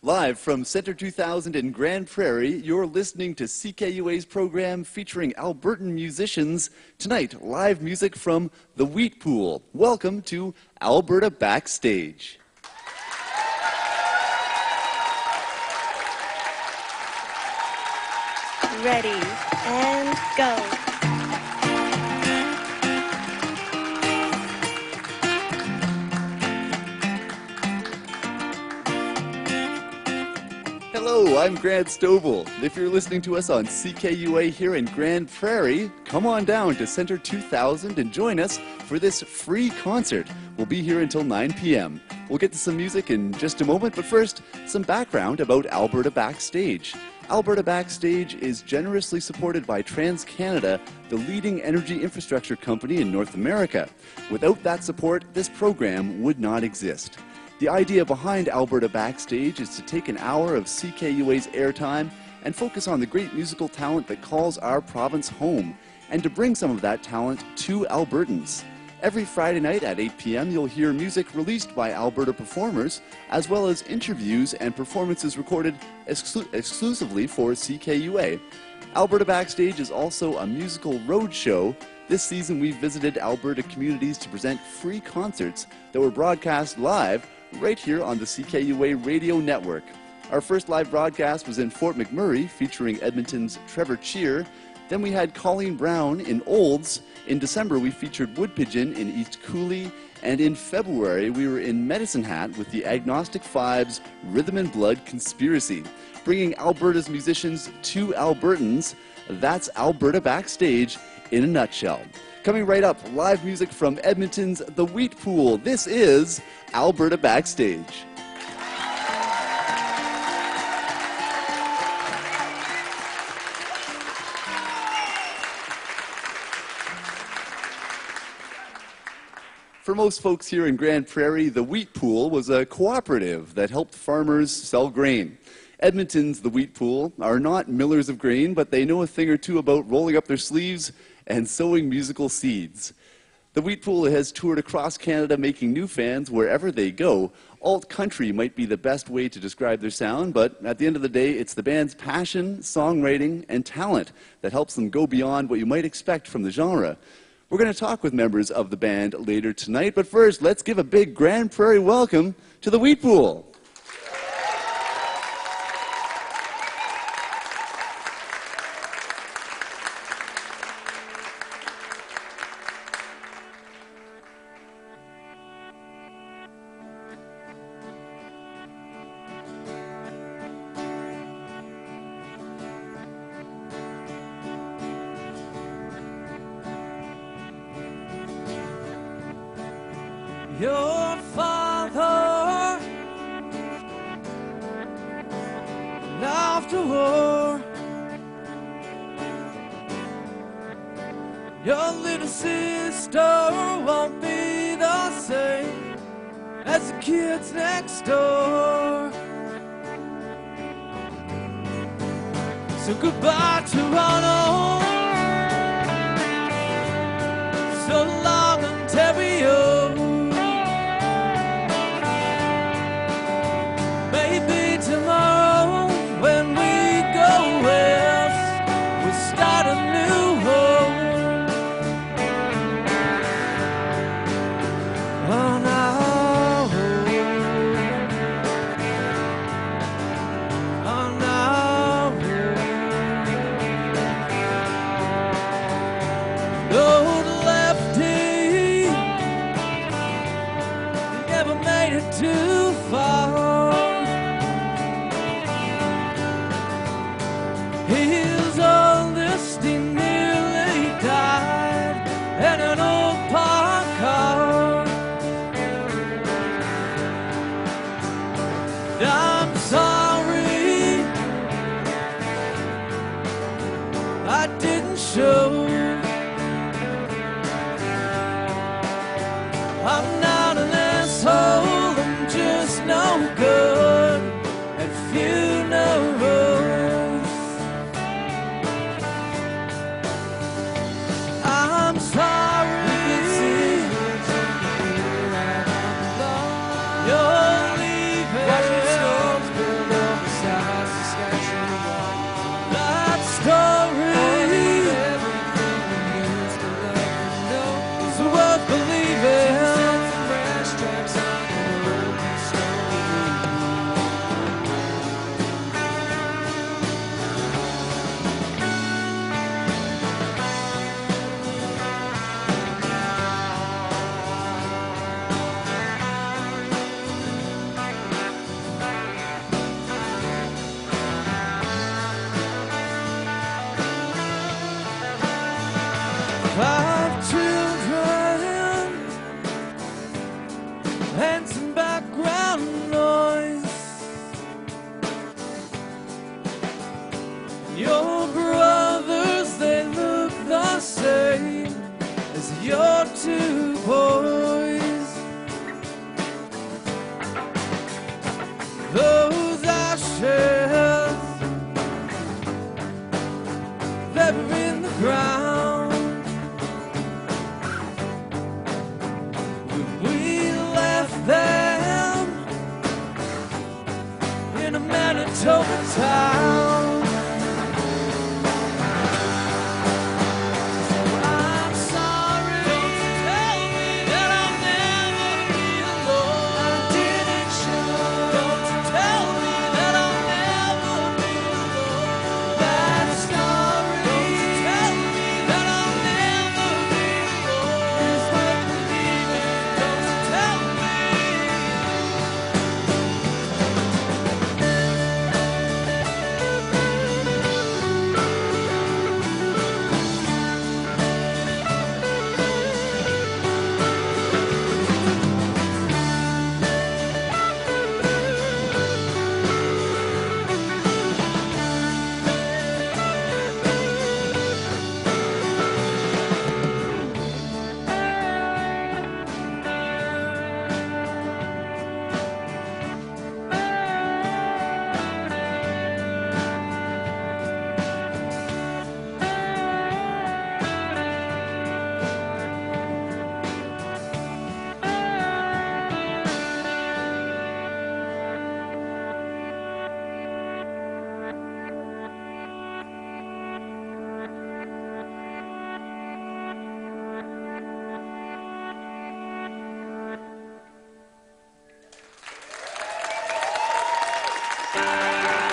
Live from Center 2000 in Grande Prairie, you're listening to CKUA's program featuring Albertan musicians. Tonight, live music from the Wheat Pool. Welcome to Alberta Backstage. Ready, and go. Hello, I'm Grant Stovel. If you're listening to us on CKUA here in Grande Prairie, come on down to Center 2000 and join us for this free concert. We'll be here until 9 p.m. We'll get to some music in just a moment, but first, some background about Alberta Backstage. Alberta Backstage is generously supported by Transcanada, the leading energy infrastructure company in North America. Without that support, this program would not exist. The idea behind Alberta Backstage is to take an hour of CKUA's airtime and focus on the great musical talent that calls our province home, and to bring some of that talent to Albertans. Every Friday night at 8 p.m. you'll hear music released by Alberta performers, as well as interviews and performances recorded exclusively for CKUA. Alberta Backstage is also a musical roadshow. This season we've visited Alberta communities to present free concerts that were broadcast live right here on the CKUA radio network. Our first live broadcast was in Fort McMurray, featuring Edmonton's Trevor Cheer. Then we had Colleen Brown in Olds. In December, we featured Wood Pigeon in East Cooley. And in February, we were in Medicine Hat with the Agnostic Five's Rhythm and Blood Conspiracy. Bringing Alberta's musicians to Albertans, that's Alberta Backstage in a nutshell. Coming right up, live music from Edmonton's The Wheat Pool. This is Alberta Backstage. For most folks here in Grande Prairie, the Wheat Pool was a cooperative that helped farmers sell grain. Edmonton's The Wheat Pool are not millers of grain, but they know a thing or two about rolling up their sleeves and sowing musical seeds. The Wheat Pool has toured across Canada, making new fans wherever they go. Alt country might be the best way to describe their sound, but at the end of the day, it's the band's passion, songwriting, and talent that helps them go beyond what you might expect from the genre. We're going to talk with members of the band later tonight, but first, let's give a big Grande Prairie welcome to the Wheat Pool. Your father, and after war, your little sister won't be the same as the kids next door. So goodbye, Toronto, so long, Ontario. Maybe tomorrow when we go west, we'll start a new home. On our home. On our home. Old lefty never made it too far. His oldest, he nearly died in an old parked car. I'm sorry I didn't show. I'm not an asshole, I'm just no good at funerals. I'm sorry you're leaving. and some background noise. Your brothers, they look the same as your two boys. Those ashes, they were in the ground when we left them in a Manitoba town.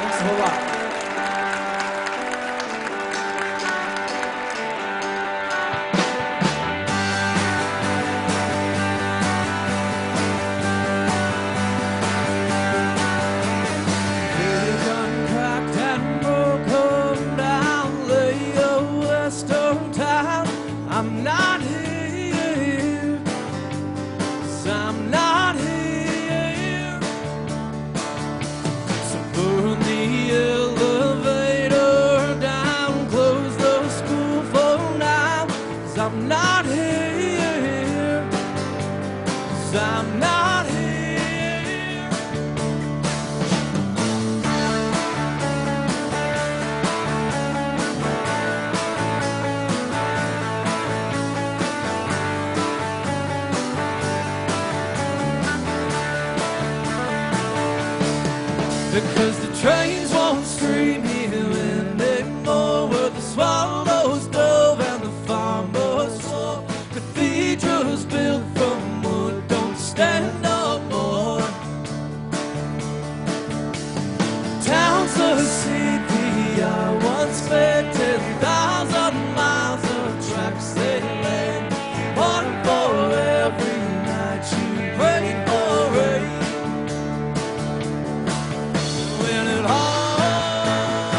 Thanks a whole lot. I'm not here, 'cause I'm not here. So burn the elevator down, close the school for now, 'cause I'm not here, 'cause I'm not here. Because the trains won't stream here anymore, where the swallows dove and the farmers swore. Cathedrals built from wood don't stand no more. Towns of the city I once sped 10,000 miles of tracks they laid. One for every night you prayed for rain. When it all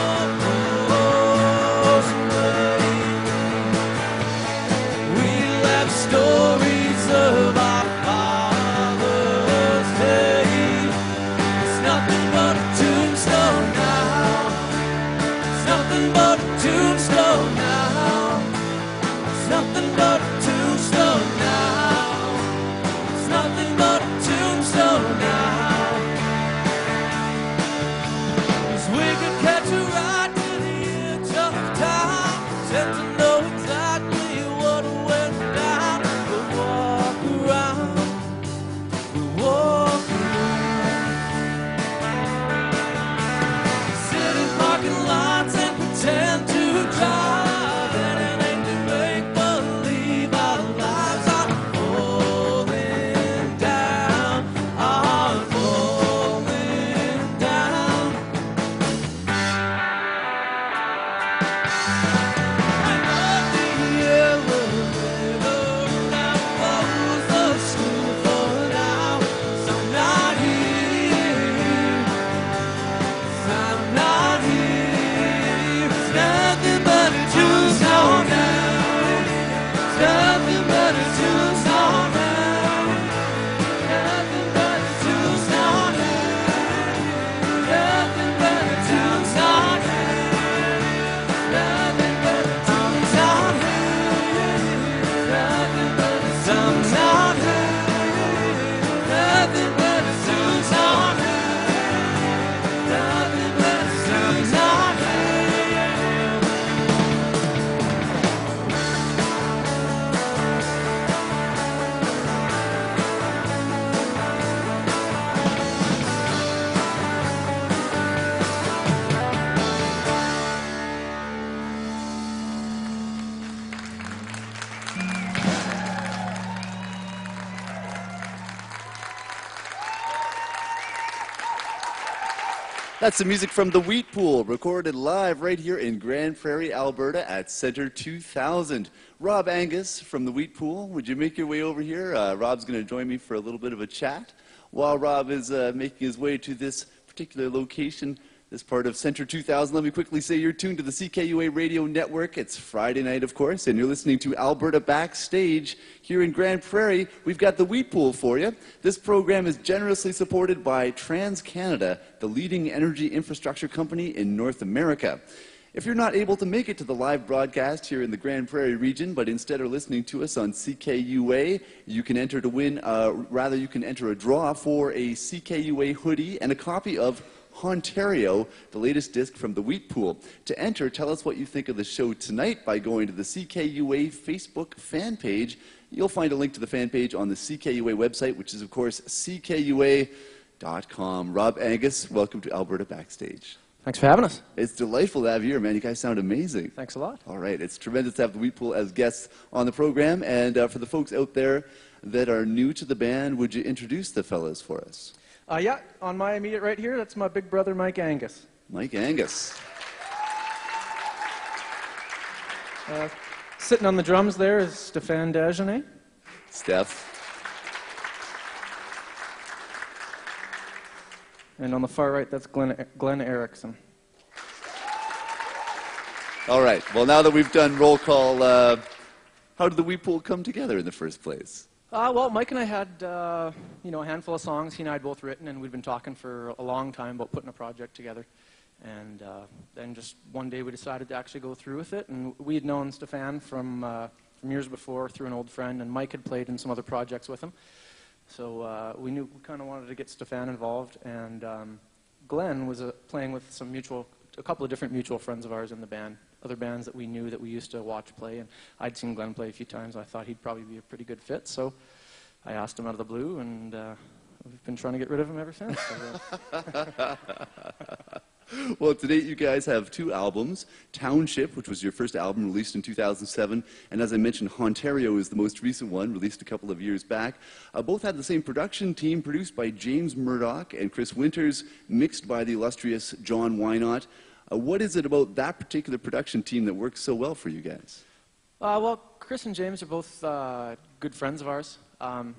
That's the music from The Wheat Pool, recorded live right here in Grande Prairie, Alberta at Center 2000. Rob Angus from The Wheat Pool, would you make your way over here? Rob's going to join me for a little bit of a chat. While Rob is making his way to this particular location, this part of Center 2000, let me quickly say you're tuned to the CKUA radio network. It's Friday night, of course, and you're listening to Alberta Backstage here in Grande Prairie. We've got the Wheat Pool for you. This program is generously supported by Transcanada, the leading energy infrastructure company in North America. If you're not able to make it to the live broadcast here in the Grande Prairie region, but instead are listening to us on CKUA, you can enter to win, you can enter a draw for a CKUA hoodie and a copy of Ontario, the latest disc from the Wheat Pool. To enter, tell us what you think of the show tonight by going to the CKUA Facebook fan page. You'll find a link to the fan page on the CKUA website, which is, of course, CKUA.com. Rob Angus, welcome to Alberta Backstage. Thanks for having us. It's delightful to have you here, man. You guys sound amazing. Thanks a lot. All right. It's tremendous to have the Wheat Pool as guests on the program. And for the folks out there that are new to the band, would you introduce the fellas for us? Yeah, on my immediate right here, that's my big brother, Mike Angus. Mike Angus. Sitting on the drums there is Stéphane Dagenet. Steph. And on the far right, that's Glenn Erickson. All right. Well, now that we've done roll call, how did the Wheat Pool come together in the first place? Well, Mike and I had, a handful of songs he and I had both written, and we'd been talking for a long time about putting a project together. And then just one day we decided to actually go through with it. And we had known Stéphane from years before through an old friend, and Mike had played in some other projects with him. So we knew we kind of wanted to get Stéphane involved. And Glenn was playing with a couple of different mutual friends of ours in the band. Other bands that we knew that we used to watch play, and I'd seen Glenn play a few times. I thought he'd probably be a pretty good fit, so I asked him out of the blue, and we've been trying to get rid of him ever since. So, Well, to date, you guys have 2 albums. Township, which was your first album, released in 2007, and as I mentioned, Ontario is the most recent one, released a couple of years back. Both had the same production team, produced by James Murdoch and Chris Winters, mixed by the illustrious John Wynot. What is it about that particular production team that works so well for you guys? Well, Chris and James are both good friends of ours. On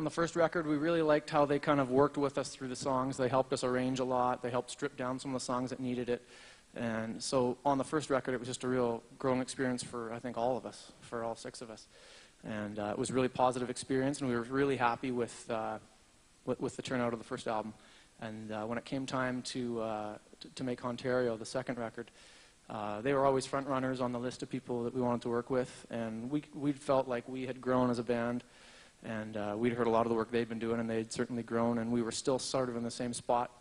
the first record, we really liked how they kind of worked with us through the songs. They helped us arrange a lot. They helped strip down some of the songs that needed it. And so on the first record, it was just a real growing experience for, I think, all of us, for all 6 of us. And it was a really positive experience, and we were really happy with the turnout of the first album. And when it came time to make Ontario, the second record, they were always front runners on the list of people that we wanted to work with, and we felt like we had grown as a band, and we'd heard a lot of the work they'd been doing, and they'd certainly grown, and we were still sort of in the same spot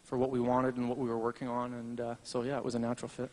for what we wanted and what we were working on, and so yeah, it was a natural fit.